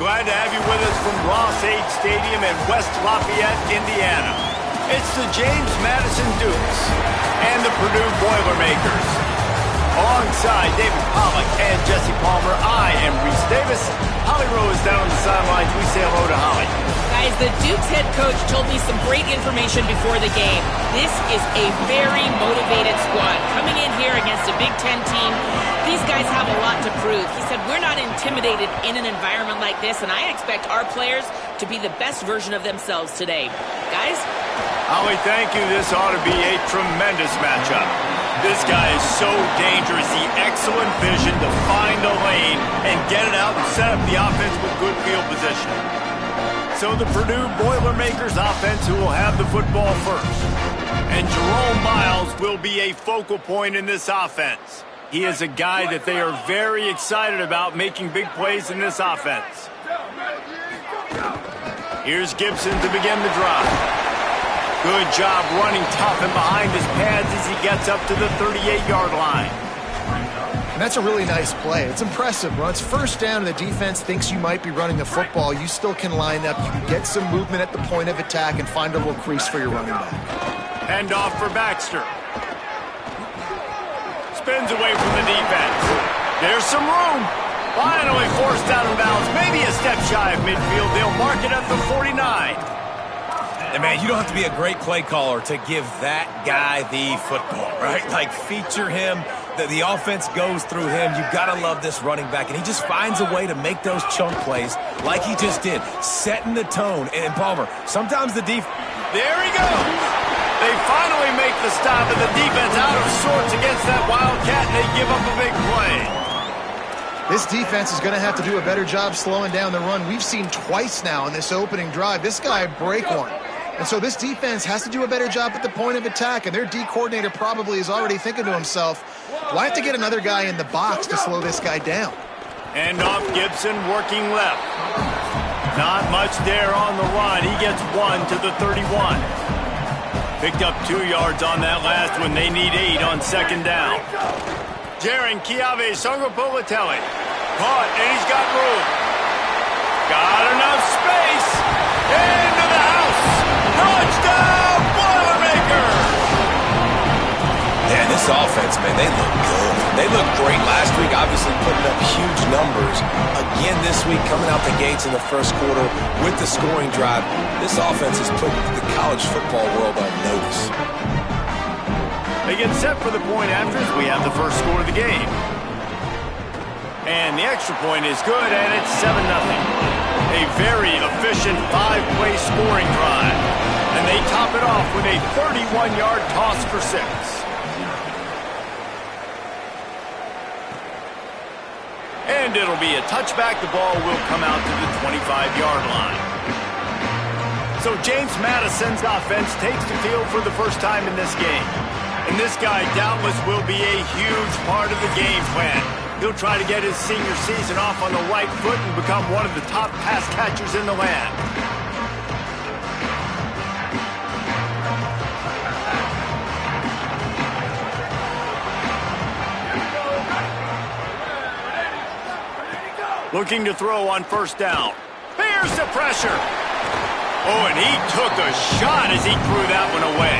Glad to have you with us from Ross-Ade Stadium in West Lafayette, Indiana. It's the James Madison Dukes and the Purdue Boilermakers. Alongside David Pollack and Jesse Palmer, I am Reese Davis. Holly Rose down on the sidelines. We say hello to Holly. Guys, the Dukes head coach told me some great information before the game. This is a very motivated squad. Coming in here against a Big Ten team, these guys have a lot to prove. He said, we're not intimidated in an environment like this, and I expect our players to be the best version of themselves today. Guys? Holly, thank you. This ought to be a tremendous matchup. This guy is so dangerous. The excellent vision to find a lane and get it out and set up the offense with good field position. So the Purdue Boilermakers offense who will have the football first. And Jerome Miles will be a focal point in this offense. He is a guy that they are very excited about making big plays in this offense. Here's Gibson to begin the drive. Good job running tough and behind his pads as he gets up to the 38-yard line. And that's a really nice play. It's impressive. When it's first down and the defense thinks you might be running the football, you still can line up. You can get some movement at the point of attack and find a little crease for your running back. Hand off for Baxter. Spins away from the defense. There's some room. Finally forced out of bounds. Maybe a step shy of midfield. They'll mark it at the 49. And man, you don't have to be a great play caller to give that guy the football, right? Like, feature him. The offense goes through him. You've got to love this running back. And he just finds a way to make those chunk plays like he just did, setting the tone. And Palmer, sometimes the defense... There he goes. They finally make the stop, and the defense out of sorts against that Wildcat, and they give up a big play. This defense is going to have to do a better job slowing down the run. We've seen twice now in this opening drive. This guy break one. And so this defense has to do a better job at the point of attack, and their D coordinator probably is already thinking to himself, well, I have to get another guy in the box to slow this guy down. And off Gibson working left. Not much there on the run. He gets one to the 31. Picked up 2 yards on that last one. They need 8 on second down. Jaron Kiave Songopolitelli. Caught, and he's got room. Got enough space. Into the house. Touchdown, Boilermakers! Yeah, this offense, man, they look good. They looked great last week, obviously putting up huge numbers. Again this week, coming out the gates in the first quarter with the scoring drive. This offense has put the college football world on notice. They get set for the point after as we have the first score of the game. And the extra point is good, and it's 7-0. A very efficient 5-play scoring drive. And they top it off with a 31-yard toss for 6. And it'll be a touchback. The ball will come out to the 25-yard line. So James Madison's offense takes the field for the first time in this game. And this guy doubtless will be a huge part of the game plan. He'll try to get his senior season off on the right foot and become one of the top pass catchers in the land. Looking to throw on first down. Here's the pressure. Oh, and he took a shot as he threw that one away.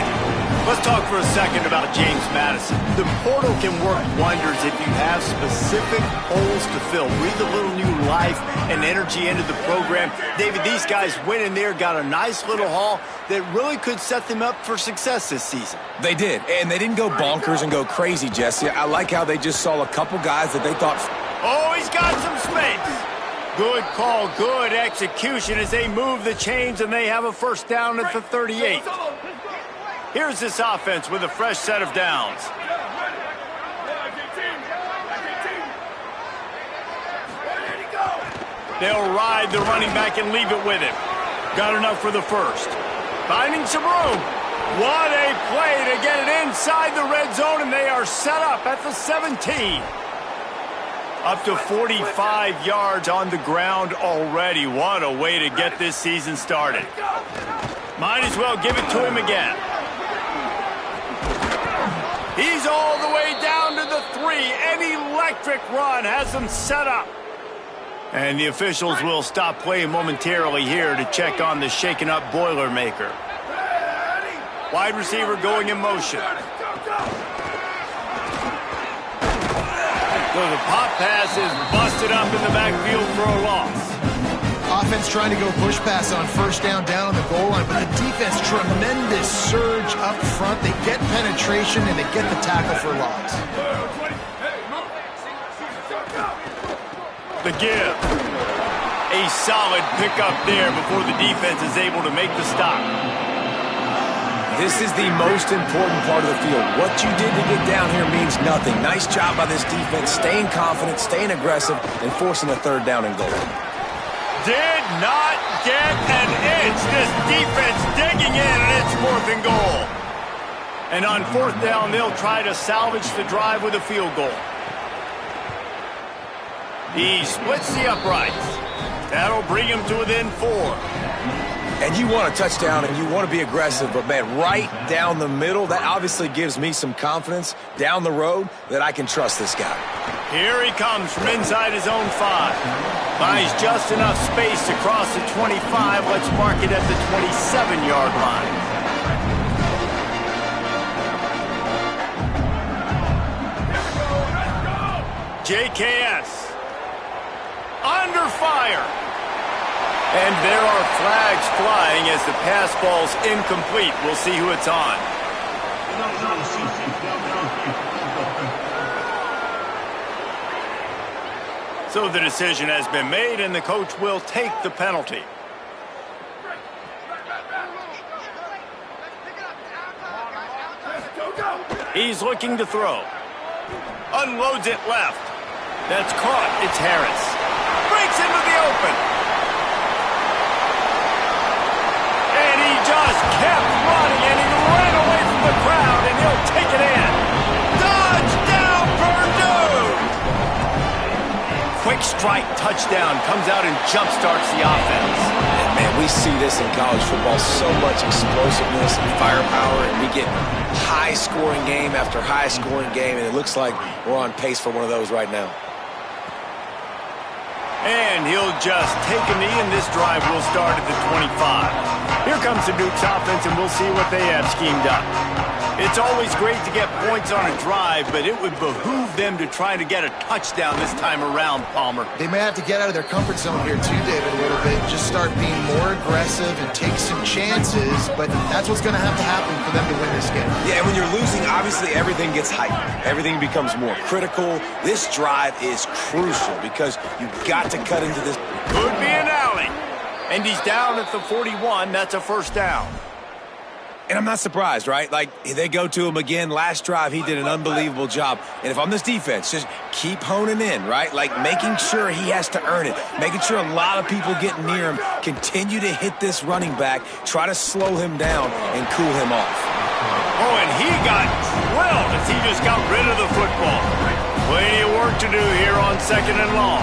Let's talk for a second about James Madison. The portal can work wonders if you have specific holes to fill. Breathe a little new life and energy into the program. David, these guys went in there, got a nice little haul that really could set them up for success this season. They did, and they didn't go bonkers and go crazy, Jesse. I like how they just saw a couple guys that they thought... Oh, he's got some space. Good call, good execution as they move the chains and they have a first down at the 38. Here's this offense with a fresh set of downs. They'll ride the running back and leave it with him. Got enough for the first. Finding some room. What a play to get it inside the red zone, and they are set up at the 17. Up to 45 yards on the ground already. What a way to get this season started. Might as well give it to him again. He's all the way down to the 3. An electric run has them set up. And the officials will stop play momentarily here to check on the shaken-up Boilermaker. Wide receiver going in motion. So the pop pass is busted up in the backfield for a loss. Offense trying to go push pass on first down on the goal line, but the defense, tremendous surge up front. They get penetration and they get the tackle for loss. The give. A solid pickup there before the defense is able to make the stop. This is the most important part of the field. What you did to get down here means nothing. Nice job by this defense, staying confident, staying aggressive, and forcing a third down and goal. Did not get an inch. This defense digging in, and it's 4th and goal. And on 4th down, they'll try to salvage the drive with a field goal. He splits the uprights. That'll bring him to within 4. And you want a touchdown and you want to be aggressive, but man, right down the middle, that obviously gives me some confidence down the road that I can trust this guy. Here he comes from inside his own 5. Buys just enough space to cross the 25. Let's mark it at the 27-yard line. JKS under fire. And there are flags flying as the pass ball's incomplete. We'll see who it's on. So the decision has been made, and the coach will take the penalty. He's looking to throw. Unloads it left. That's caught. It's Harris. Breaks into the open. And he just kept running, and he ran away from the crowd, and he'll take it in. Touchdown, Purdue! Quick strike touchdown comes out and jumpstarts the offense. And man, we see this in college football, so much explosiveness and firepower, and we get high-scoring game after high-scoring game, and it looks like we're on pace for one of those right now. And he'll just take a knee, and this drive will start at the 25. Here comes the Dukes offense, and we'll see what they have schemed up. It's always great to get points on a drive, but it would behoove them to try to get a touchdown this time around, Palmer. They may have to get out of their comfort zone here too, David, a little bit. Just start being more aggressive and take some chances, but that's what's going to have to happen for them to win this game. Yeah, and when you're losing, obviously everything gets heightened. Everything becomes more critical. This drive is crucial because you've got to cut into this. Could be an alley. And he's down at the 41. That's a first down. And I'm not surprised, right? Like, they go to him again. Last drive, he did an unbelievable job. And if I'm this defense, just keep honing in, right? Like, making sure he has to earn it. Making sure a lot of people get near him. Continue to hit this running back. Try to slow him down and cool him off. Oh, and he got drilled as he just got rid of the football. Plenty of work to do here on 2nd and long.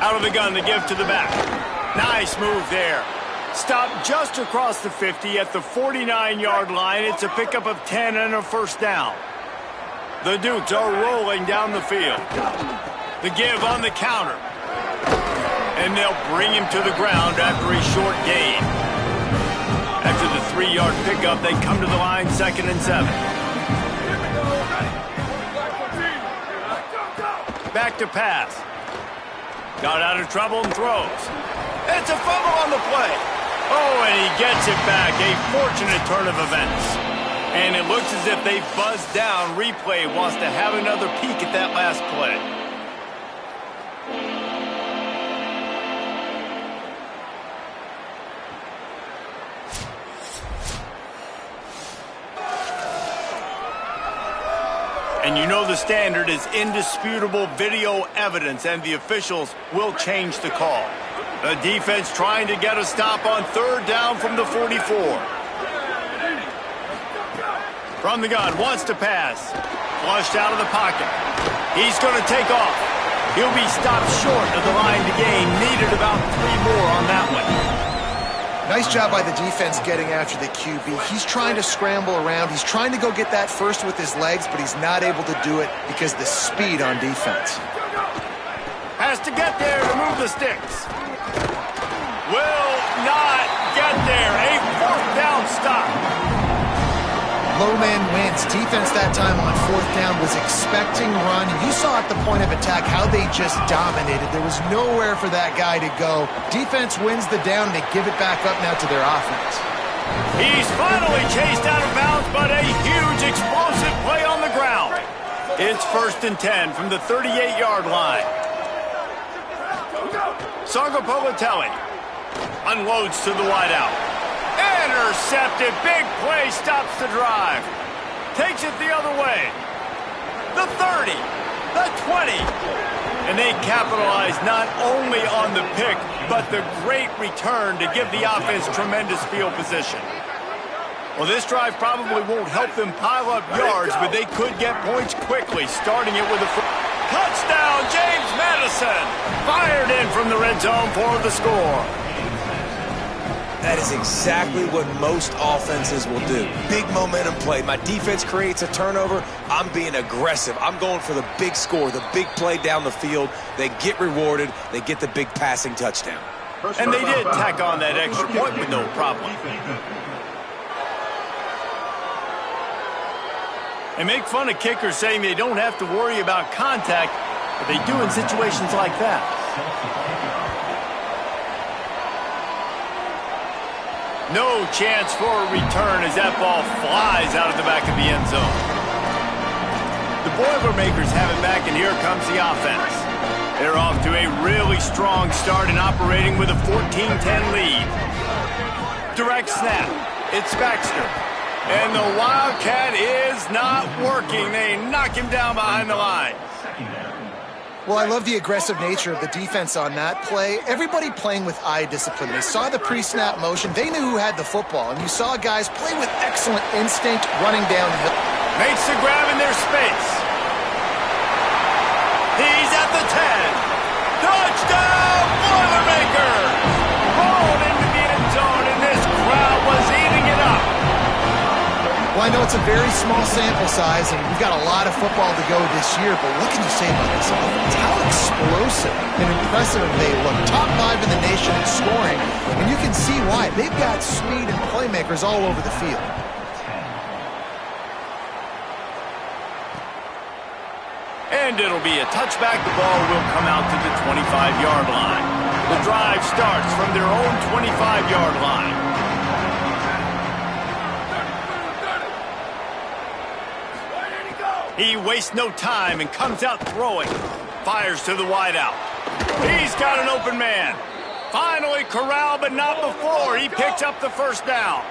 Out of the gun, the give to the back. Nice move there. Stopped just across the 50 at the 49-yard line. It's a pickup of 10 and a first down. The Dukes are rolling down the field. The give on the counter. And they'll bring him to the ground after a short gain. After the 3-yard pickup, they come to the line 2nd and 7. Back to pass. Got out of trouble and throws. It's a fumble on the play. Oh, and he gets it back. A fortunate turn of events. And it looks as if they buzzed down. Replay wants to have another peek at that last play. And you know the standard is indisputable video evidence, and the officials will change the call. The defense trying to get a stop on 3rd down from the 44. From the gun, wants to pass. Flushed out of the pocket. He's going to take off. He'll be stopped short of the line to gain. Needed about 3 more on that one. Nice job by the defense getting after the QB. He's trying to scramble around. He's trying to go get that first with his legs, but he's not able to do it because of the speed on defense. Has to get there to move the sticks. Will not get there. A fourth down stop. Low man wins. Defense that time on fourth down was expecting run. You saw at the point of attack how they just dominated. There was nowhere for that guy to go. Defense wins the down. They give it back up now to their offense. He's finally chased out of bounds, but a huge explosive play on the ground. It's 1st and 10 from the 38-yard line. Sargopolitelli unloads to the wideout. Intercepted. Big play stops the drive. Takes it the other way. The 30. The 20. And they capitalize not only on the pick, but the great return to give the offense tremendous field position. Well, this drive probably won't help them pile up yards, but they could get points quickly, starting it with a touchdown. James Madison fired in from the red zone for the score. That is exactly what most offenses will do. Big momentum play. My defense creates a turnover. I'm being aggressive. I'm going for the big score, the big play down the field. They get rewarded. They get the big passing touchdown. And they did tack on that extra point with no problem. And make fun of kickers saying they don't have to worry about contact, but they do in situations like that. No chance for a return as that ball flies out of the back of the end zone. The Boilermakers have it back, and here comes the offense. They're off to a really strong start and operating with a 14-10 lead. Direct snap. It's Baxter. And the Wildcat is not working. They knock him down behind the line. Well, I love the aggressive nature of the defense on that play. Everybody playing with eye discipline. They saw the pre-snap motion. They knew who had the football. And you saw guys play with excellent instinct running downhill. Makes the grab in their space. He's at the 10. Touchdown, Boilermakers! Rolled into the end zone, and this crowd was eating it up. Well, I know it's a very small sample size, and we've got a lot of football to go this year, but what can you say about this offense? How explosive and impressive they look. Top 5 in the nation in scoring, and you can see why. They've got speed and playmakers all over the field. And it'll be a touchback. The ball will come out to the 25-yard line. The drive starts from their own 25-yard line. He wastes no time and comes out throwing. Fires to the wideout. He's got an open man. Finally corralled, but not before. He picks up the first down.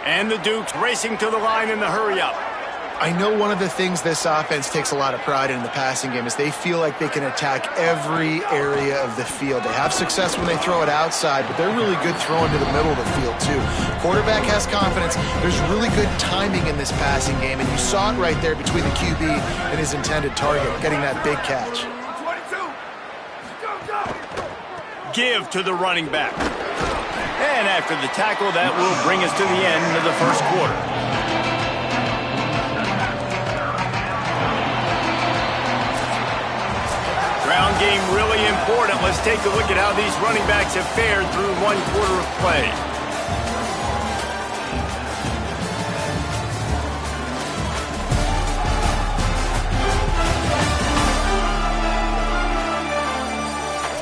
And the Dukes racing to the line in the hurry-up. I know one of the things this offense takes a lot of pride in the passing game is they feel like they can attack every area of the field. They have success when they throw it outside, but they're really good throwing to the middle of the field too. Quarterback has confidence. There's really good timing in this passing game, and you saw it right there between the QB and his intended target, getting that big catch. Give to the running back. And after the tackle, that will bring us to the end of the first quarter. Ground game really important. Let's take a look at how these running backs have fared through one quarter of play.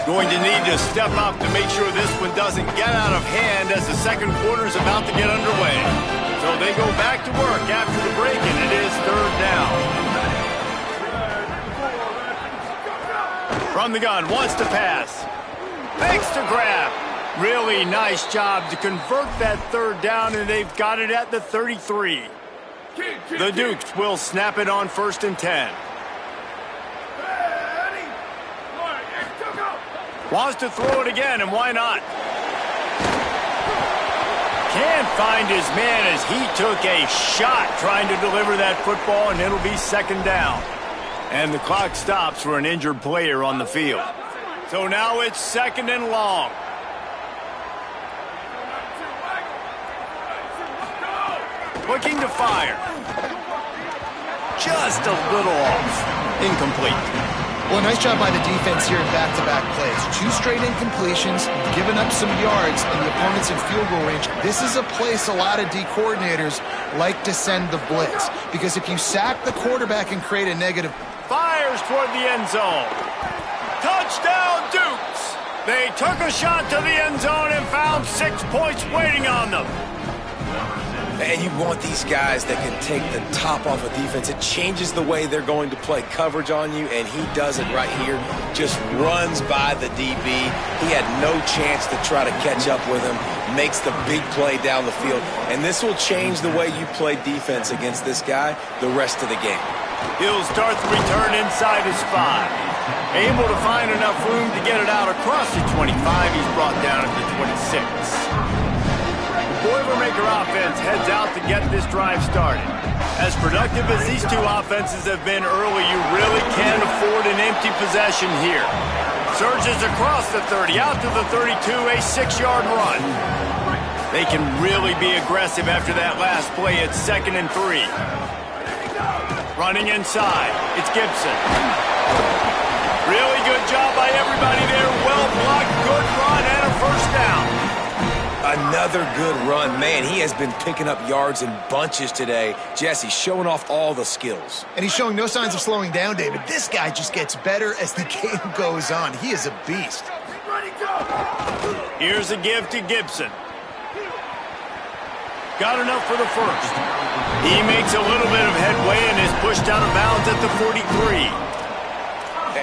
Going to need to step up to make sure this one doesn't get out of hand as the second quarter is about to get underway. So they go back to work after the break, and it is third down. From the gun, wants to pass. Makes the grab. Really nice job to convert that third down, and they've got it at the 33. The Dukes will snap it on 1st and 10. Wants to throw it again, and why not? Can't find his man as he took a shot trying to deliver that football, and it'll be second down. And the clock stops for an injured player on the field. So now it's second and long. Looking to fire. Just a little off. Incomplete. Well, nice job by the defense here in back-to-back plays. 2 straight incompletions, giving up some yards, and the opponent's in field goal range. This is a place a lot of D coordinators like to send the blitz, because if you sack the quarterback and create a negative... Fires toward the end zone. Touchdown, Dukes! They took a shot to the end zone and found 6 points waiting on them. And you want these guys that can take the top off of defense. It changes the way they're going to play coverage on you, and he does it right here. Just runs by the DB. He had no chance to try to catch up with him. Makes the big play down the field. And this will change the way you play defense against this guy the rest of the game. He'll start the return inside his 5. Able to find enough room to get it out across the 25. He's brought down at the 26. Boilermaker offense heads out to get this drive started. As productive as these 2 offenses have been early, you really can't afford an empty possession here. Surges across the 30, out to the 32, a 6-yard run. They can really be aggressive after that last play. It's 2nd and 3. Running inside, it's Gibson. Really good job by everybody there. Well blocked, good run, and a first down. Another good run. Man, he has been picking up yards in bunches today. Jesse showing off all the skills. And he's showing no signs of slowing down, David. This guy just gets better as the game goes on. He is a beast. Here's a give to Gibson. Got enough for the first. He makes a little bit of headway and is pushed out of bounds at the 43.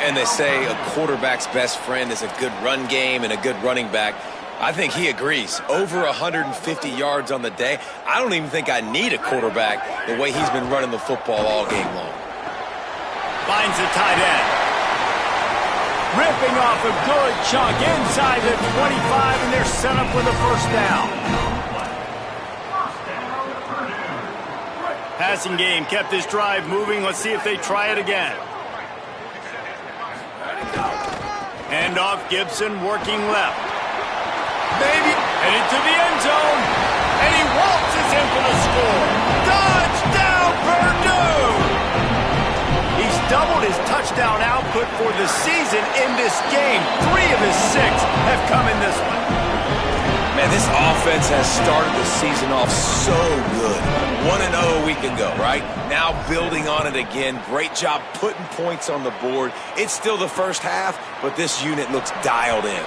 And they say a quarterback's best friend is a good run game and a good running back. I think he agrees. Over 150 yards on the day. I don't even think I need a quarterback the way he's been running the football all game long. Finds the tight end. Ripping off a good chunk inside the 25, and they're set up with a first down. Passing game kept this drive moving. Let's see if they try it again. Hand off, Gibson working left. Maybe headed to the end zone, and he waltzes in for the score. Touchdown, Purdue! He's doubled his touchdown output for the season in this game. 3 of his 6 have come in this one. Man, this offense has started the season off so good. 1-0 a week ago, right? Now building on it again. Great job putting points on the board. It's still the first half, but this unit looks dialed in.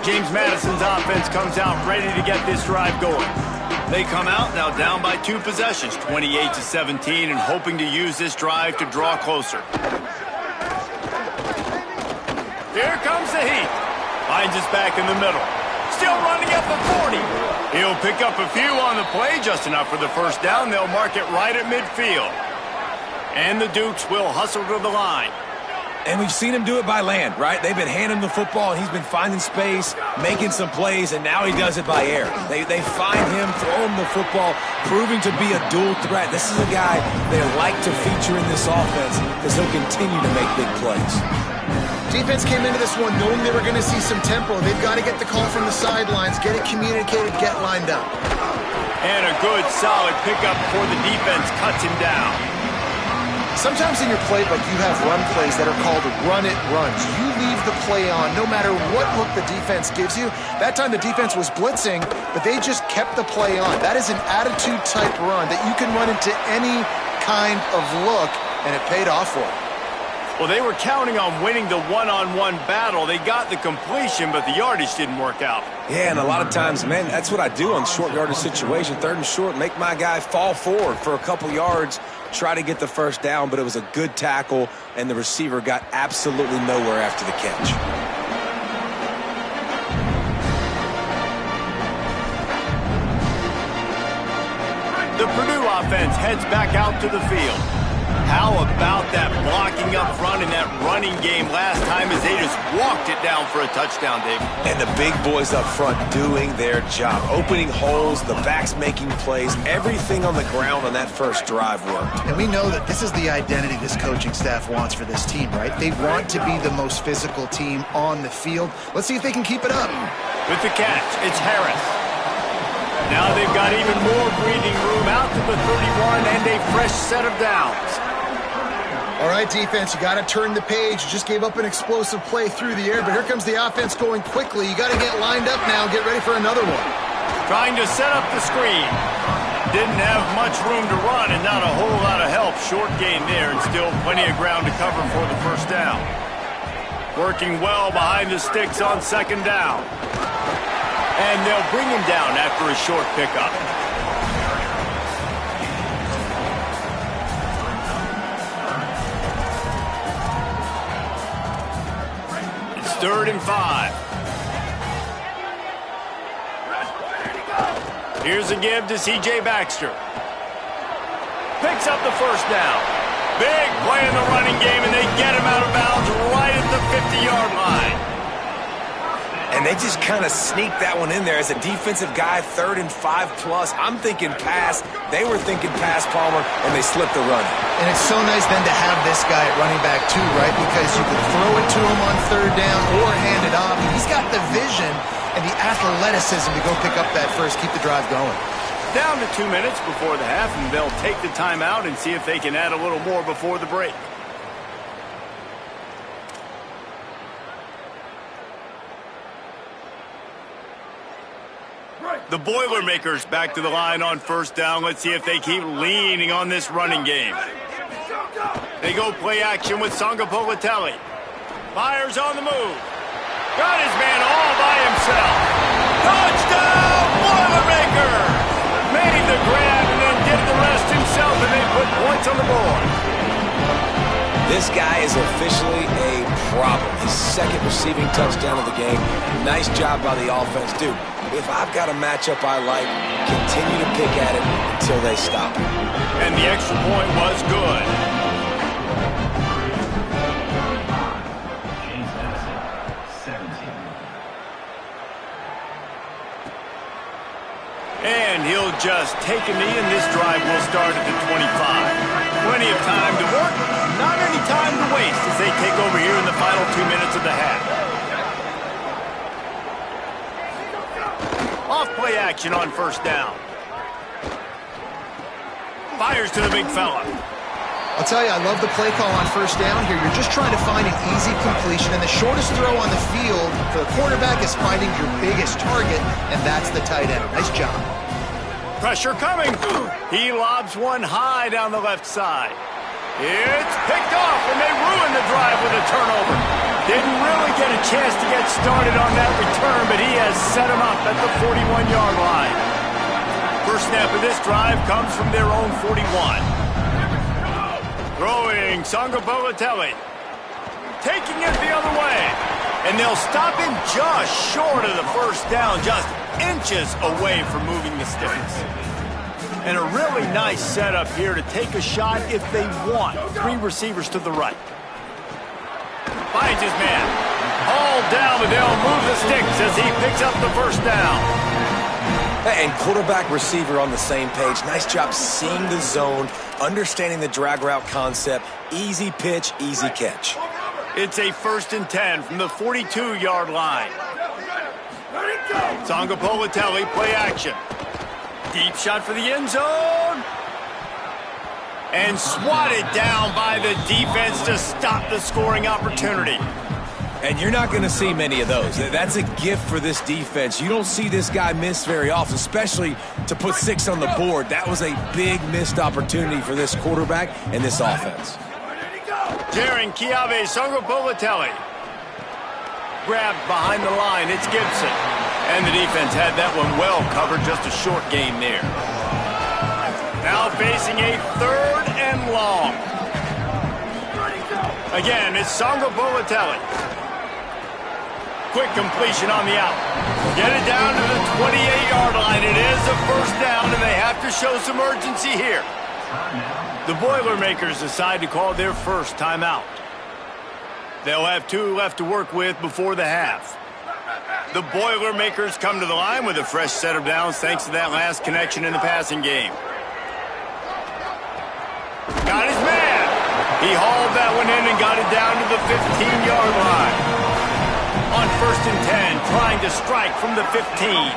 James Madison's offense comes out ready to get this drive going. They come out now down by 2 possessions, 28-17, and hoping to use this drive to draw closer. Here comes the heat. Finds us back in the middle. Still running at the 40. He'll pick up a few on the play, just enough for the first down. They'll mark it right at midfield. And the Dukes will hustle to the line. And we've seen him do it by land, right? They've been handing him the football, and he's been finding space, making some plays, and now he does it by air. They find him, throw him the football, proving to be a dual threat. This is a guy they like to feature in this offense because he'll continue to make big plays. Defense came into this one knowing they were going to see some tempo. They've got to get the call from the sidelines, get it communicated, get lined up. And a good, solid pickup before the defense cuts him down. Sometimes in your playbook, you have run plays that are called run-it runs. You leave the play on no matter what look the defense gives you. That time the defense was blitzing, but they just kept the play on. That is an attitude-type run that you can run into any kind of look, and it paid off for them. Well, they were counting on winning the one-on-one battle. They got the completion, but the yardage didn't work out. Yeah, and a lot of times, man, that's what I do on short yardage situation. 3rd and short, make my guy fall forward for a couple yards, try to get the first down, but it was a good tackle, and the receiver got absolutely nowhere after the catch. The Purdue offense heads back out to the field. How about that blocking up front in that running game last time as they just walked it down for a touchdown, Dave? And the big boys up front doing their job, opening holes, the backs making plays, everything on the ground on that first drive worked. And we know that this is the identity this coaching staff wants for this team, right? They want to be the most physical team on the field. Let's see if they can keep it up. With the catch, it's Harris. Now they've got even more breathing room out to the 31 and a fresh set of downs. All right, defense, you got to turn the page. You just gave up an explosive play through the air, but here comes the offense going quickly. You got to get lined up now and get ready for another one. Trying to set up the screen. Didn't have much room to run and not a whole lot of help. Short gain there and still plenty of ground to cover for the first down. Working well behind the sticks on second down. And they'll bring him down after a short pickup. It's 3rd and 5. Here's a give to C.J. Baxter. Picks up the first down. Big play in the running game, and they get him out of bounds right at the 50-yard line. And they just kind of sneaked that one in there as a defensive guy, 3rd and 5+. I'm thinking pass. They were thinking pass, Palmer, and they slipped the run. And it's so nice then to have this guy at running back too, right? Because you can throw it to him on 3rd down or hand it off. And he's got the vision and the athleticism to go pick up that first, keep the drive going. Down to 2 minutes before the half, and they'll take the timeout and see if they can add a little more before the break. The Boilermakers back to the line on first down. Let's see if they keep leaning on this running game. They go play action with Sanga Politelli. Fires on the move. Got his man all by himself. Touchdown, Boilermakers! Made the grab and then did the rest himself, and they put points on the board. This guy is officially a problem. His 2nd receiving touchdown of the game. Nice job by the offense. Dude, if I've got a matchup I like, continue to pick at it until they stop it. And the extra point was good. And he'll just take a knee, and this drive will start at the 25. Plenty of time to work, not any time to waste as they take over here in the final 2 minutes of the half. Off play action on first down. Fires to the big fella. I'll tell you, I love the play call on first down here. You're just trying to find an easy completion, and the shortest throw on the field for the quarterback is finding your biggest target, and that's the tight end. Nice job. Pressure coming. He lobs one high down the left side. It's picked off, and they ruin the drive with a turnover. Didn't really get a chance to get started on that return, but he has set him up at the 41-yard line. First snap of this drive comes from their own 41. Throwing Sanga Politelli. Taking it the other way. And they'll stop him just short of the first down, just inches away from moving the sticks. And a really nice setup here to take a shot if they want. 3 receivers to the right. Finds his man. All down, but they'll move the sticks as he picks up the first down. And quarterback receiver on the same page. Nice job seeing the zone, understanding the drag route concept. Easy pitch, easy catch. It's a 1st and 10 from the 42-yard line. Sanga Politelli, play action. Deep shot for the end zone. And swatted down by the defense to stop the scoring opportunity. And you're not going to see many of those. That's a gift for this defense. You don't see this guy miss very often, especially to put 6 on the board. That was a big missed opportunity for this quarterback and this offense. Jaron Kiave, Sanga Politelli. Grabbed behind the line, it's Gibson. And the defense had that one well covered, just a short gain there. Now facing a 3rd and long. Again, it's Sanga Politelli. Quick completion on the out. Get it down to the 28-yard line. It is a first down, and they have to show some urgency here. The Boilermakers decide to call their first timeout. They'll have 2 left to work with before the half. The Boilermakers come to the line with a fresh set of downs thanks to that last connection in the passing game. Got his man. He hauled that one in and got it down to the 15-yard line. On 1st and 10, trying to strike from the 15.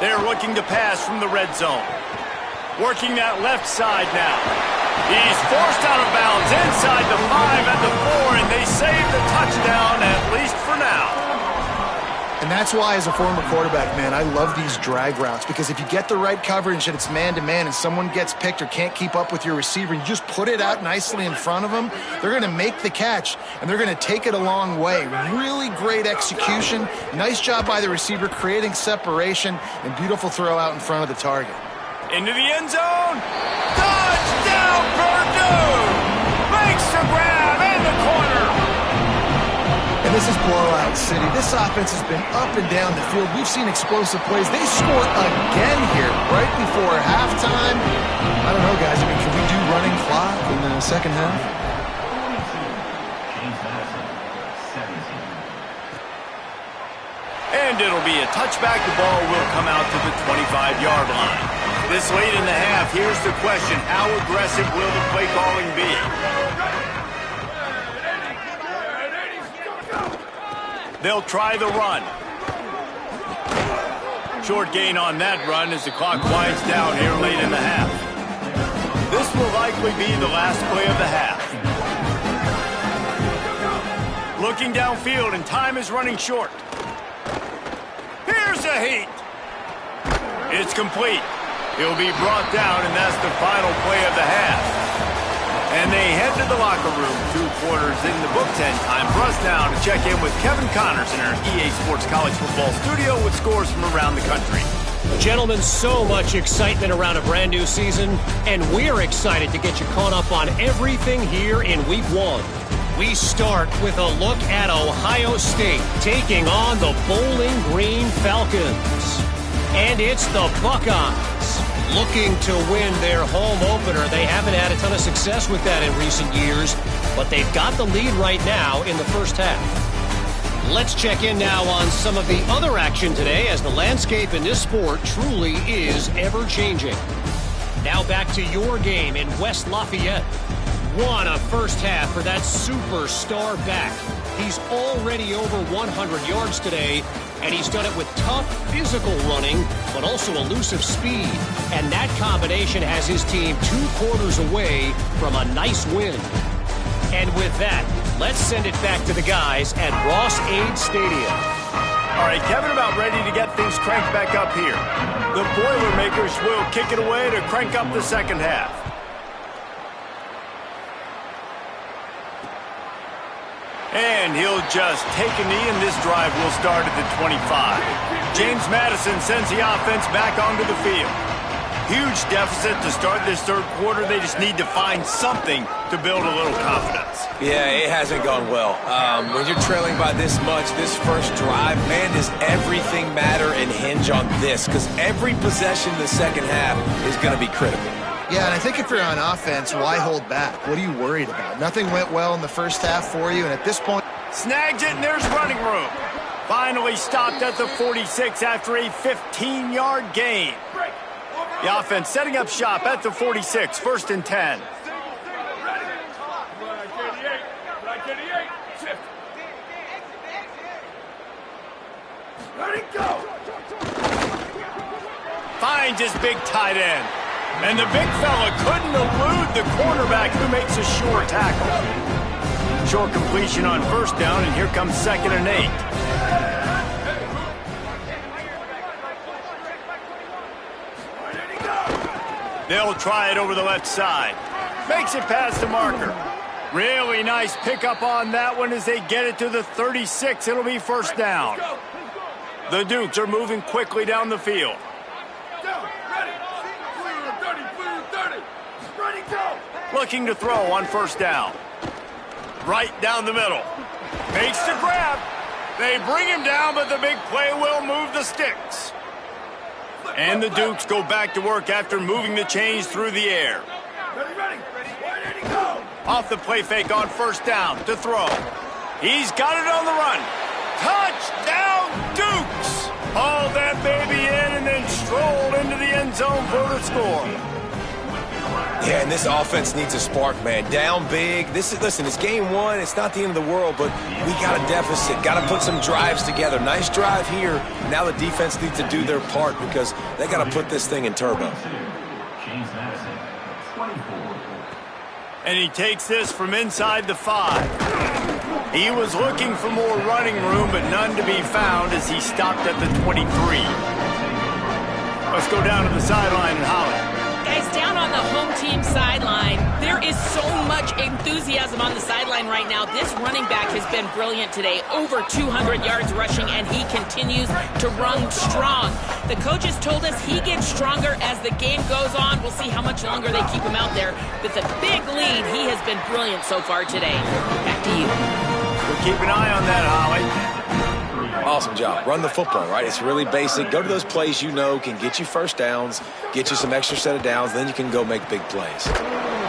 They're looking to pass from the red zone. Working that left side now. He's forced out of bounds inside the 5 and the 4, and they save the touchdown, at least for now. And that's why, as a former quarterback, man, I love these drag routes, because if you get the right coverage and it's man-to-man and someone gets picked or can't keep up with your receiver, you just put it out nicely in front of them, they're going to make the catch, and they're going to take it a long way. Really great execution. Nice job by the receiver creating separation, and beautiful throw out in front of the target. Into the end zone. Touchdown, Purdue! Makes the grab in the corner. And this is blowout city. This offense has been up and down the field. We've seen explosive plays. They score again here right before halftime. I don't know, guys. I mean, can we do running clock in the second half? And it'll be a touchback. The ball will come out to the 25-yard line. This late in the half, here's the question. How aggressive will the play calling be? They'll try the run. Short gain on that run as the clock winds down here late in the half. This will likely be the last play of the half. Looking downfield, and time is running short. Here's a heat. It's complete. He'll be brought down, and that's the final play of the half. And they head to the locker room, 2 quarters in the book, 10 time for us now to check in with Kevin Connors in our EA Sports College Football studio with scores from around the country. Gentlemen, so much excitement around a brand new season, and we're excited to get you caught up on everything here in Week 1. We start with a look at Ohio State taking on the Bowling Green Falcons. And it's the Buckeyes looking to win their home opener. They haven't had a ton of success with that in recent years, but they've got the lead right now in the first half. Let's check in now on some of the other action today, as the landscape in this sport truly is ever-changing. Now back to your game in West Lafayette. What a first half for that superstar back. He's already over 100 yards today, and he's done it with tough physical running, but also elusive speed. And that combination has his team 2 quarters away from a nice win. And with that, let's send it back to the guys at Ross-Ade Stadium. All right, Kevin, about ready to get things cranked back up here. The Boilermakers will kick it away to crank up the second half. And he'll just take a knee, and this drive will start at the 25. James Madison sends the offense back onto the field. Huge deficit to start this third quarter. They just need to find something to build a little confidence. Yeah, it hasn't gone well. When you're trailing by this much, this first drive, man, does everything matter and hinge on this? Because every possession in the second half is going to be critical. Yeah, and I think if you're on offense, why hold back? What are you worried about? Nothing went well in the first half for you, and at this point... Snags it, and there's running room. Finally stopped at the 46 after a 15-yard gain. The offense setting up shop at the 46, first and 10. Finds his big tight end. And the big fella couldn't elude the cornerback, who makes a sure tackle. Short completion on first down, and here comes 2nd and 8. They'll try it over the left side. Makes it past the marker. Really nice pickup on that one as they get it to the 36. It'll be first down. The Dukes are moving quickly down the field. Looking to throw on first down. Right down the middle. Makes the grab. They bring him down, but the big play will move the sticks. And the Dukes go back to work after moving the chains through the air. Off the play fake on first down to throw. He's got it on the run. Touchdown, Dukes! Hauled that baby in and then strolled into the end zone for the score. Yeah, and this offense needs a spark, man. Down big. Listen, it's game one. It's not the end of the world, but we got a deficit. Got to put some drives together. Nice drive here. Now the defense needs to do their part because they got to put this thing in turbo. And he takes this from inside the 5. He was looking for more running room, but none to be found as he stopped at the 23. Let's go down to the sideline and Holly. Guys, down on the home team sideline, there is so much enthusiasm on the sideline right now. This running back has been brilliant today. Over 200 yards rushing, and he continues to run strong. The coaches told us he gets stronger as the game goes on. We'll see how much longer they keep him out there. With a big lead, he has been brilliant so far today. Back to you. We'll keep an eye on that, Holly. Awesome job. Run the football, right? It's really basic. Go to those plays you know can get you first downs, get you some extra set of downs, then you can go make big plays.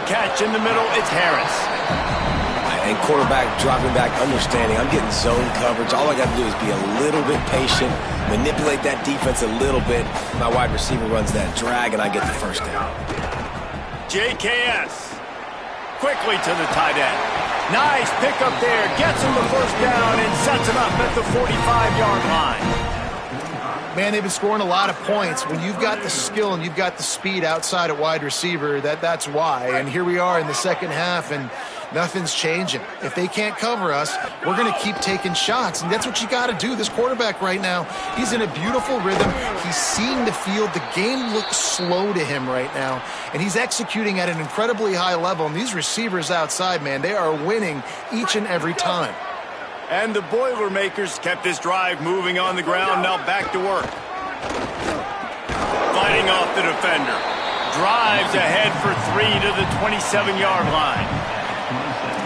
Catch in the middle, it's Harris. And quarterback dropping back, understanding I'm getting zone coverage. All I got to do is be a little bit patient, manipulate that defense a little bit. My wide receiver runs that drag, and I get the first down. JKS. Quickly to the tight end. Nice pickup there. Gets him the first down and sets him up at the 45-yard line. Man, they've been scoring a lot of points. When you've got the skill and you've got the speed outside at wide receiver, that's why. And here we are in the second half, and nothing's changing. If they can't cover us, we're going to keep taking shots, and that's what you got to do. This quarterback right now, he's in a beautiful rhythm. He's seeing the field. The game looks slow to him right now, and he's executing at an incredibly high level. And these receivers outside, man, they are winning each and every time. And the Boilermakers kept this drive moving on the ground. Now back to work. Fighting off the defender. Drives ahead for 3 to the 27-yard line.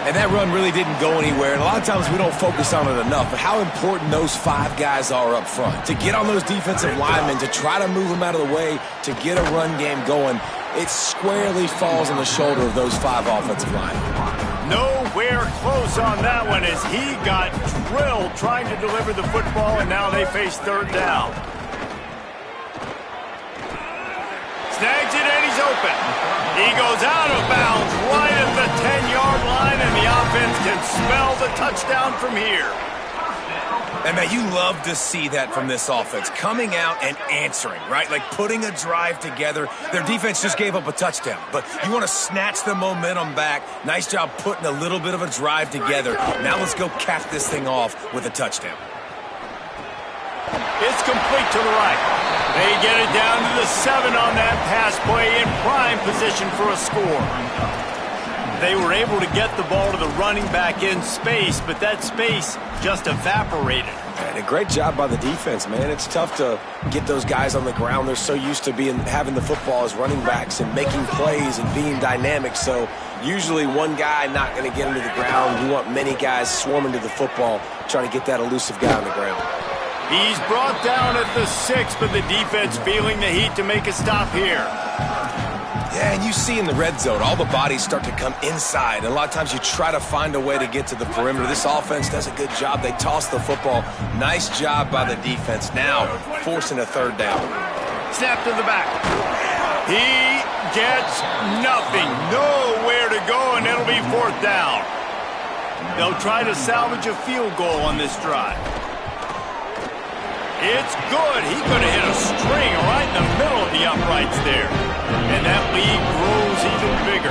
And that run really didn't go anywhere. And a lot of times we don't focus on it enough. But how important those 5 guys are up front. To get on those defensive linemen, to try to move them out of the way, to get a run game going, it squarely falls on the shoulder of those 5 offensive linemen. Nowhere close on that one as he got drilled trying to deliver the football, and now they face third down. Snags it, and he's open. He goes out of bounds right at the 10-yard line, and the offense can smell the touchdown from here. And, man, you love to see that from this offense, coming out and answering, right? Like putting a drive together. Their defense just gave up a touchdown, but you want to snatch the momentum back. Nice job putting a little bit of a drive together. Now let's go cap this thing off with a touchdown. It's complete to the right. They get it down to the 7 on that pass play in prime position for a score. They were able to get the ball to the running back in space, but that space just evaporated. And a great job by the defense, man. It's tough to get those guys on the ground. They're so used to having the football as running backs and making plays and being dynamic. So usually one guy not going to get into the ground. You want many guys swarming to the football, trying to get that elusive guy on the ground. He's brought down at the 6, but the defense feeling the heat to make a stop here. Yeah, and you see in the red zone, all the bodies start to come inside. And a lot of times you try to find a way to get to the perimeter. This offense does a good job. They toss the football. Nice job by the defense. Now forcing a third down. Snap to the back. He gets nothing. Nowhere to go, and it'll be fourth down. They'll try to salvage a field goal on this drive. It's good. He could have hit a string right in the middle of the uprights there. And that lead grows even bigger.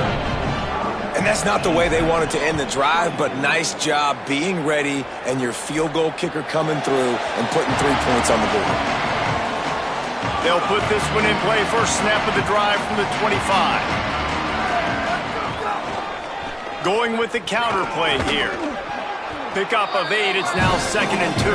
And that's not the way they wanted to end the drive, but nice job being ready and your field goal kicker coming through and putting 3 points on the board. They'll put this one in play. First snap of the drive from the 25. Going with the counter play here. Pickup of 8. It's now 2nd and 2.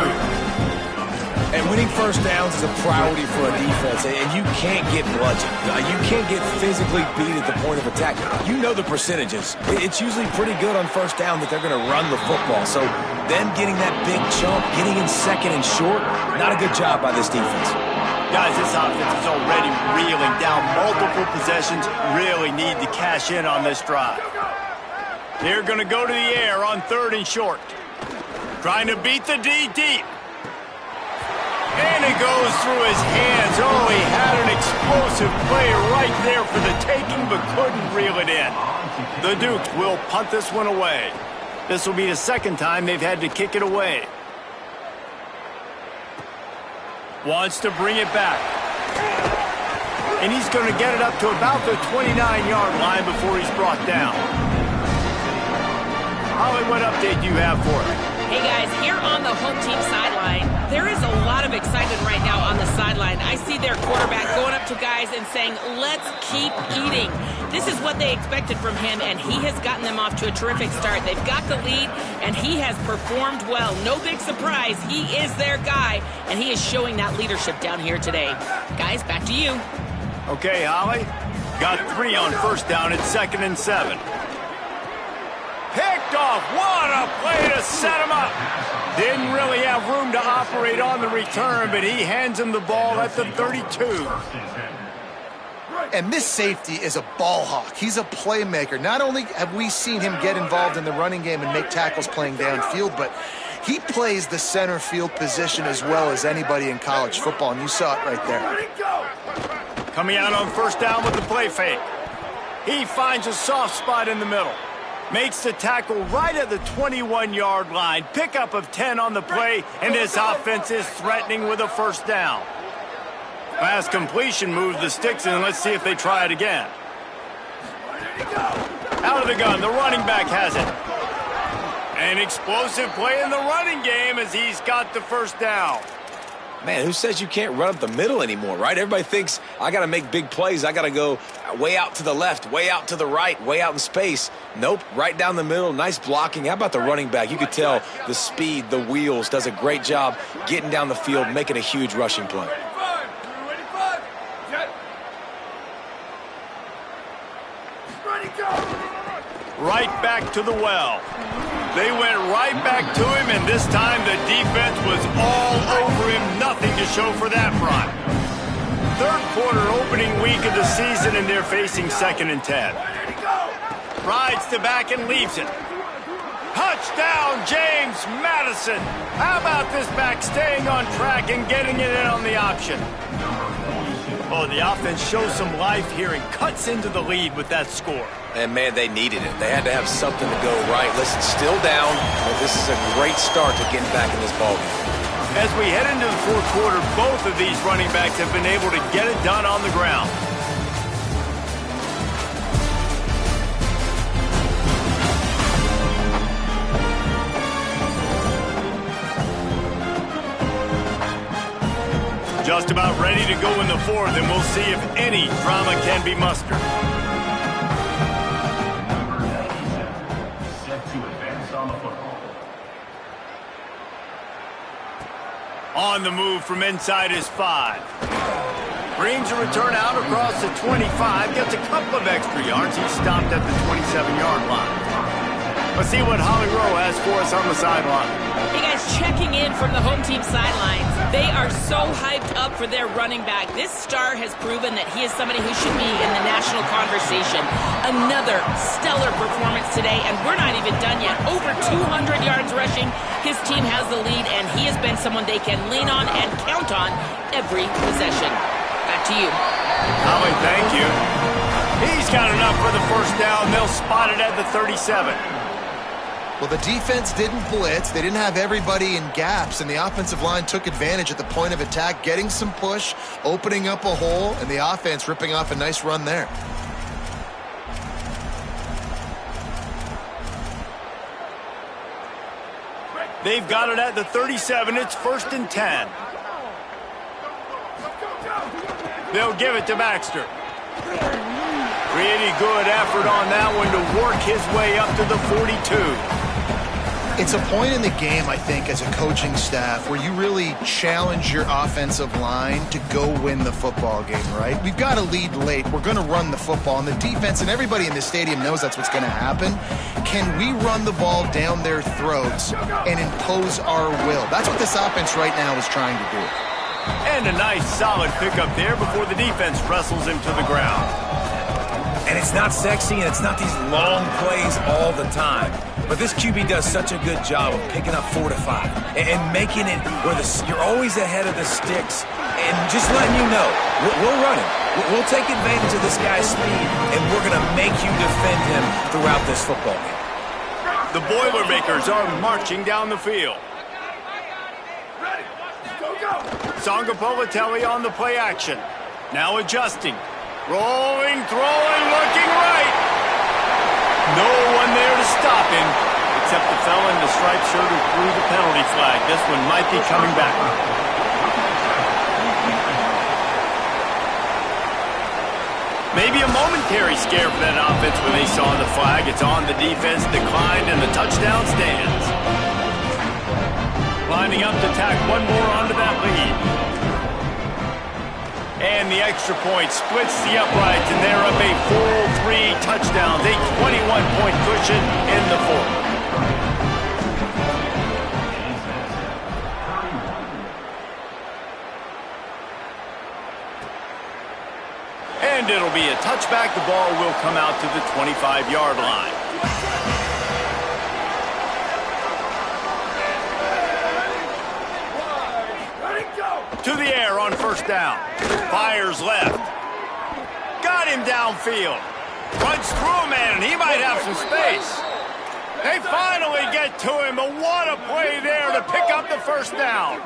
And winning first downs is a priority for a defense, and you can't get bludgeoned. You can't get physically beat at the point of attack. You know the percentages. It's usually pretty good on first down that they're going to run the football. So them getting that big chunk, getting in 2nd and short, not a good job by this defense. Guys, this offense is already reeling down multiple possessions. Really need to cash in on this drive. They're going to go to the air on 3rd and short. Trying to beat the D deep. And it goes through his hands. Oh, he had an explosive play right there for the taking, but couldn't reel it in. The Dukes will punt this one away. This will be the second time they've had to kick it away. Wants to bring it back. And he's going to get it up to about the 29-yard line before he's brought down. Holly, what update do you have for us? Hey guys, here on the home team sideline, there is a lot of excitement right now on the sideline. I see their quarterback going up to guys and saying, let's keep eating. This is what they expected from him, and he has gotten them off to a terrific start. They've got the lead, and he has performed well. No big surprise. He is their guy, and he is showing that leadership down here today. Guys, back to you. Okay, Holly. Got 3 on first down. It's 2nd and 7. Picked off. What a play to set him up. Didn't really have room to operate on the return, but he hands him the ball at the 32. And this safety is a ball hawk. He's a playmaker. Not only have we seen him get involved in the running game and make tackles playing downfield, but he plays the center field position as well as anybody in college football, and you saw it right there. Coming out on first down with the play fake. He finds a soft spot in the middle. Makes the tackle right at the 21-yard line. Pickup of 10 on the play, and this offense is threatening with a first down. Pass completion moves the sticks in. Let's see if they try it again. Out of the gun, the running back has it. An explosive play in the running game as he's got the first down. Man, who says you can't run up the middle anymore, right? Everybody thinks I got to make big plays. I got to go way out to the left, way out to the right, way out in space. Nope, right down the middle. Nice blocking. How about the running back? You could tell the speed, the wheels, does a great job getting down the field, making a huge rushing play. Right back to the well. They went right back to him, and this time the defense was all over him. Nothing to show for that front. Third quarter opening week of the season, and they're facing 2nd and 10. Rides to back and leaves it. Touchdown, James Madison. How about this back staying on track and getting it in on the option? Oh, the offense shows some life here and cuts into the lead with that score. And, man, they needed it. They had to have something to go right. Listen, still down, but this is a great start to getting back in this ballgame. As we head into the fourth quarter, both of these running backs have been able to get it done on the ground. Just about ready to go in the fourth, and we'll see if any drama can be mustered. On the move from inside his 5. Brings a return out across the 25. Gets a couple of extra yards. He's stopped at the 27-yard line. Let's see what Holly Rowe has for us on the sideline. Hey guys, checking in from the home team sidelines. They are so hyped up for their running back. This star has proven that he is somebody who should be in the national conversation. Another stellar performance today, and we're not even done yet. Over 200 yards rushing. His team has the lead, and he has been someone they can lean on and count on every possession. Back to you. Holly, thank you. He's got enough for the first down. They'll spot it at the 37. Well, the defense didn't blitz. They didn't have everybody in gaps, and the offensive line took advantage at the point of attack, getting some push, opening up a hole, and the offense ripping off a nice run there. They've got it at the 37. It's 1st and 10. They'll give it to Baxter. Pretty good effort on that one to work his way up to the 42. It's a point in the game, I think, as a coaching staff where you really challenge your offensive line to go win the football game, right? We've got to lead late. We're going to run the football, and the defense and everybody in the stadium knows that's what's going to happen. Can we run the ball down their throats and impose our will? That's what this offense right now is trying to do. And a nice solid pickup there before the defense wrestles him to the ground. And it's not sexy, and it's not these long plays all the time. But this QB does such a good job of picking up 4 to 5 and making it where you're always ahead of the sticks and just letting you know, we'll run him. We'll take advantage of this guy's speed, and we're going to make you defend him throughout this football game. The Boilermakers are marching down the field. Sangapolatelli on the play action. Now adjusting. Rolling, throwing, looking right. No one there to stop him, except the fella in the striped shirt who threw the penalty flag. This one might be coming back. Maybe a momentary scare for that offense when they saw the flag. It's on, the defense declined, and the touchdown stands. Lining up to tack one more onto that lead. And the extra point splits the uprights, and they're up a full 3 touchdowns, a 21-point cushion in the fourth. And it'll be a touchback. The ball will come out to the 25-yard line. To the air on first down. Fires left. Got him downfield. Runs through a man, and he might have some space. They finally get to him, but what a play there to pick up the first down.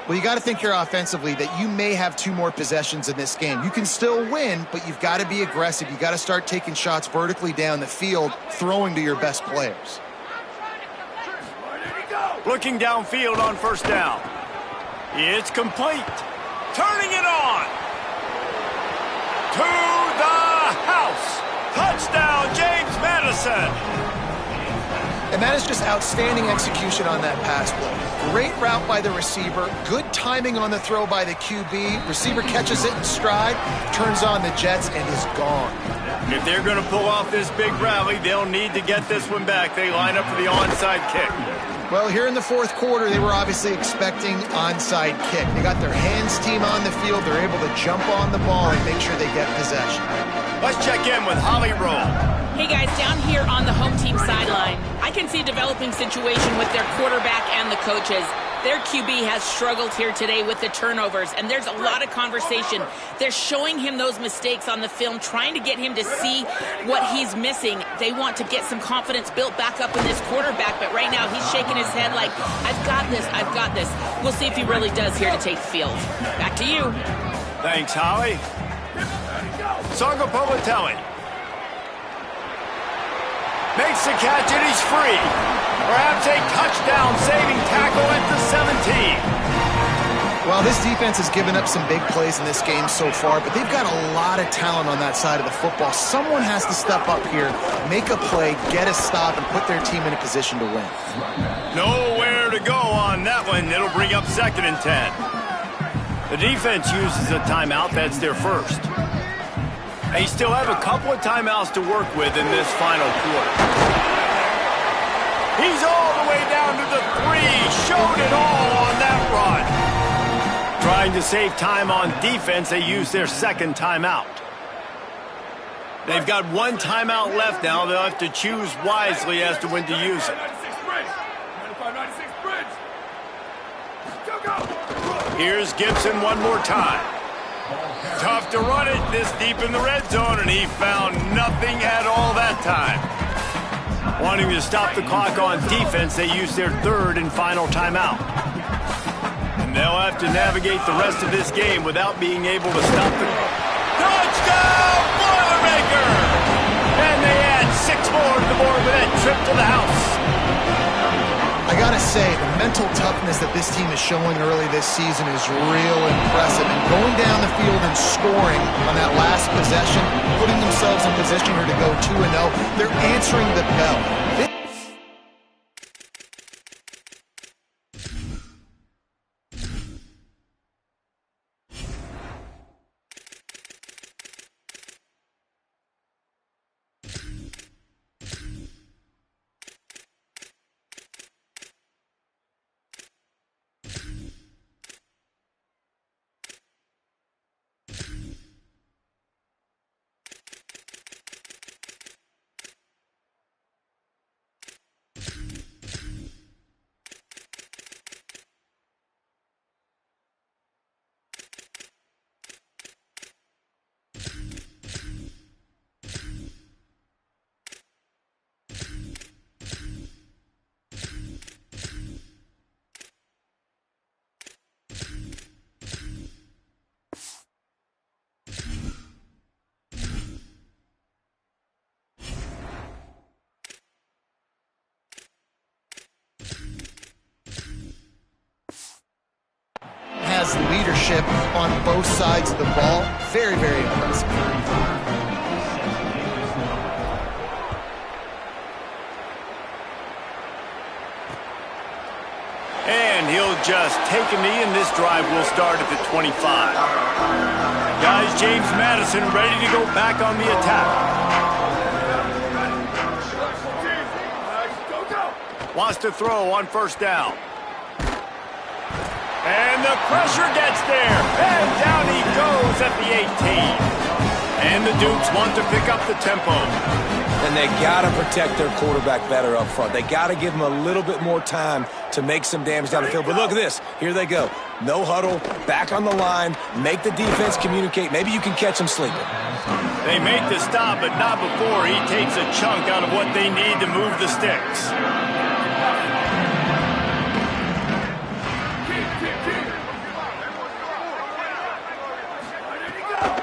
Well, you got to think here offensively that you may have 2 more possessions in this game. You can still win, but you've got to be aggressive. You got to start taking shots vertically down the field, throwing to your best players. Looking downfield on first down. It's complete. Turning it on. To the house. Touchdown, James Madison. And that is just outstanding execution on that pass play. Great route by the receiver. Good timing on the throw by the QB. Receiver catches it in stride, turns on the jets, and is gone. If they're going to pull off this big rally, they'll need to get this one back. They line up for the onside kick. Well, here in the fourth quarter, they were obviously expecting onside kick. They got their hands team on the field. They're able to jump on the ball and make sure they get possession. Let's check in with Holly Rowe. Hey guys, down here on the home team sideline, I can see a developing situation with their quarterback and the coaches. Their QB has struggled here today with the turnovers, and there's a lot of conversation. They're showing him those mistakes on the film, trying to get him to see what he's missing. They want to get some confidence built back up in this quarterback, but right now he's shaking his head like, I've got this, I've got this. We'll see if he really does here to take the field. Back to you. Thanks, Holly. Sangapolatelli makes the catch, and he's free. Perhaps a touchdown-saving tackle at the 17. Well, this defense has given up some big plays in this game so far, but they've got a lot of talent on that side of the football. Someone has to step up here, make a play, get a stop, and put their team in a position to win. Nowhere to go on that one. It'll bring up 2nd and 10. The defense uses a timeout. That's their first. They still have a couple of timeouts to work with in this final quarter. He's all the way down to the 3. Showed it all on that run. Trying to save time on defense, they use their 2nd timeout. They've got 1 timeout left now. They'll have to choose wisely as to when to use it. Here's Gibson one more time. Tough to run it this deep in the red zone, and he found nothing at all that time. Wanting to stop the clock on defense, they use their 3rd and final timeout. And they'll have to navigate the rest of this game without being able to stop the... Touchdown, Boilermaker! And they add 6 more to the board with that trip to the house. I gotta say, the mental toughness that this team is showing early this season is real impressive. And going down the field and scoring on that last possession, putting themselves in position here to go 2-0, they're answering the bell. has leadership on both sides of the ball. Very, very impressive. And he'll just take a knee, and this drive will start at the 25. Guys, James Madison ready to go back on the attack. Wants to throw on first down. And the pressure gets there. And down he goes at the 18. And the Dukes want to pick up the tempo. And they got to protect their quarterback better up front. They got to give him a little bit more time to make some damage down the field. But look at this. Here they go. No huddle, back on the line, make the defense communicate. Maybe you can catch them sleeping. They make the stop, but not before he takes a chunk out of what they need to move the sticks.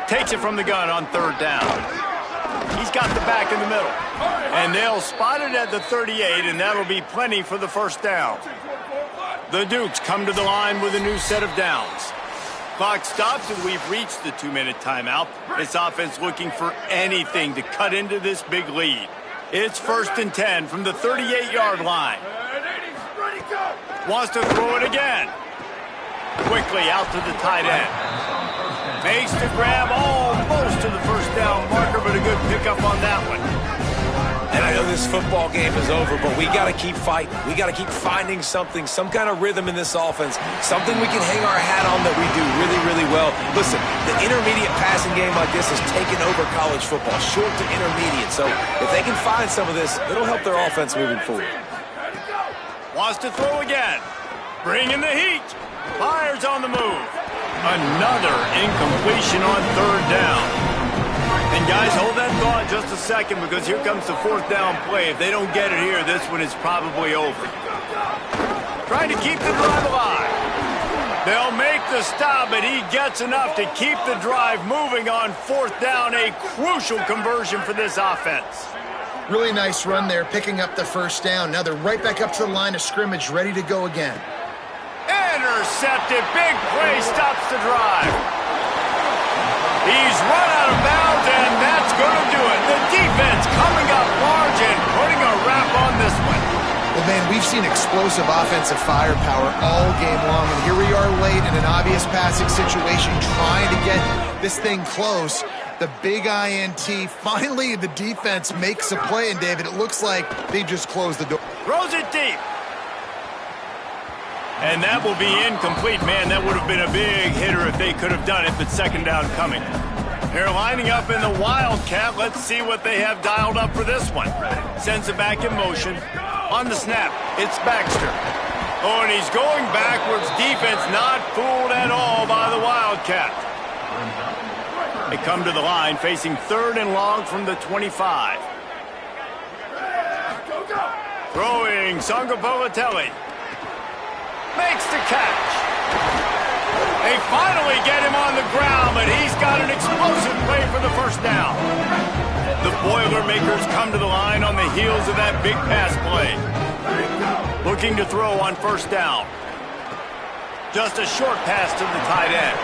Takes it from the gun on third down. He's got the back in the middle. And they'll spot it at the 38, and that'll be plenty for the first down. The Dukes come to the line with a new set of downs. Clock stops, and we've reached the 2-minute timeout. This offense looking for anything to cut into this big lead. It's 1st and 10 from the 38-yard line. Wants to throw it again. Quickly out to the tight end. Makes the grab almost to the first down marker, but a good pickup on that one. And I know this football game is over, but we got to keep fighting. We got to keep finding something, some kind of rhythm in this offense, something we can hang our hat on that we do really, really well. Listen, the intermediate passing game like this has taken over college football, short to intermediate. So if they can find some of this, it'll help their offense moving forward. Wants to throw again. Bringing the heat. Fires on the move. Another incompletion on third down. And guys, hold that thought just a second, because here comes the fourth down play. If they don't get it here, this one is probably over. Trying to keep the drive alive. They'll make the stop, but he gets enough to keep the drive moving on fourth down. A crucial conversion for this offense. Really nice run there, picking up the first down. Now they're right back up to the line of scrimmage, ready to go again. Intercepted. Big play stops the drive. He's run out of bounds, and that's going to do it. The defense coming up large and putting a wrap on this one. Well, man, we've seen explosive offensive firepower all game long, and here we are late in an obvious passing situation, trying to get this thing close. The big INT. Finally, the defense makes a play, and David, it looks like they just closed the door. Throws it deep. And that will be incomplete. Man, that would have been a big hitter if they could have done it, but second down coming. They're lining up in the Wildcat. Let's see what they have dialed up for this one. Sends it back in motion. On the snap, it's Baxter. Oh, and he's going backwards. Defense not fooled at all by the Wildcat. They come to the line, facing third and long from the 25. Throwing Sangapolatelli. Makes the catch. They finally get him on the ground, but he's got an explosive play for the first down. The Boilermakers come to the line on the heels of that big pass play. Looking to throw on first down. Just a short pass to the tight end.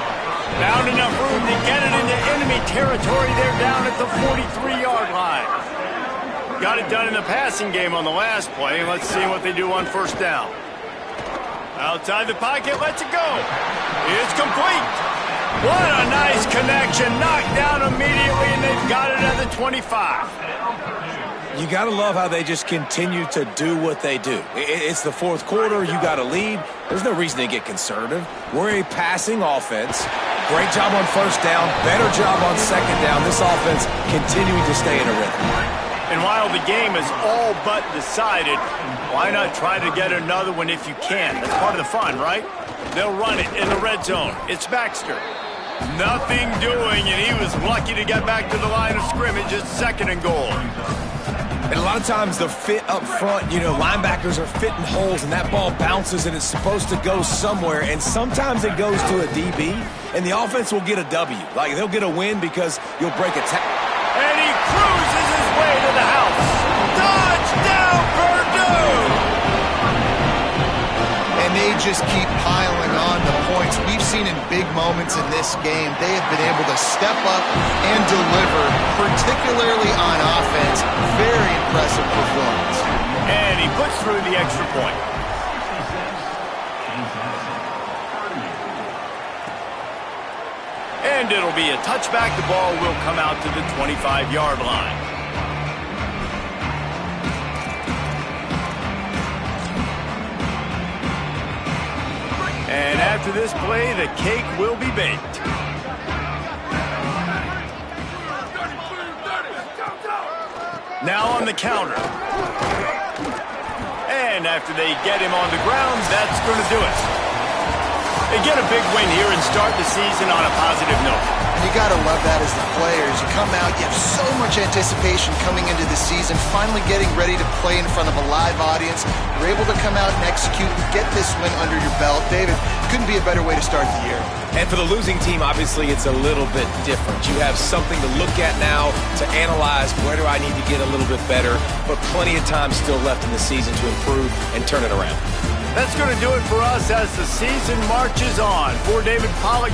Found enough room to get it into enemy territory. They're down at the 43-yard line. Got it done in the passing game on the last play. Let's see what they do on first down. Outside the pocket, lets it go. It's complete. What a nice connection. Knocked down immediately, and they've got it at the 25. You got to love how they just continue to do what they do. It's the fourth quarter. You got a lead. There's no reason to get conservative. We're a passing offense. Great job on first down. Better job on second down. This offense continuing to stay in a rhythm. And while the game is all but decided, why not try to get another one if you can? That's part of the fun, right? They'll run it in the red zone. It's Baxter. Nothing doing, and he was lucky to get back to the line of scrimmage. It's second and goal. And a lot of times the fit up front, you know, linebackers are fitting holes, and that ball bounces, and it's supposed to go somewhere, and sometimes it goes to a DB, and the offense will get a W. Like, they'll get a win because you'll break a tackle. And he cruises his way to the house. Touchdown, Purdue! And they just keep piling on the points. We've seen in big moments in this game, they have been able to step up and deliver, particularly on offense. Very impressive performance. And he puts through the extra point. And it'll be a touchback. The ball will come out to the 25-yard line. And after this play, the cake will be baked. Now on the counter. And after they get him on the ground, that's going to do it. They get a big win here and start the season on a positive note. And you got to love that as the players. You come out, you have so much anticipation coming into the season, finally getting ready to play in front of a live audience. You're able to come out and execute and get this win under your belt. David, couldn't be a better way to start the year. And for the losing team, obviously, it's a little bit different. You have something to look at now to analyze where do I need to get a little bit better, but plenty of time still left in the season to improve and turn it around. That's going to do it for us as the season marches on. For David Pollack,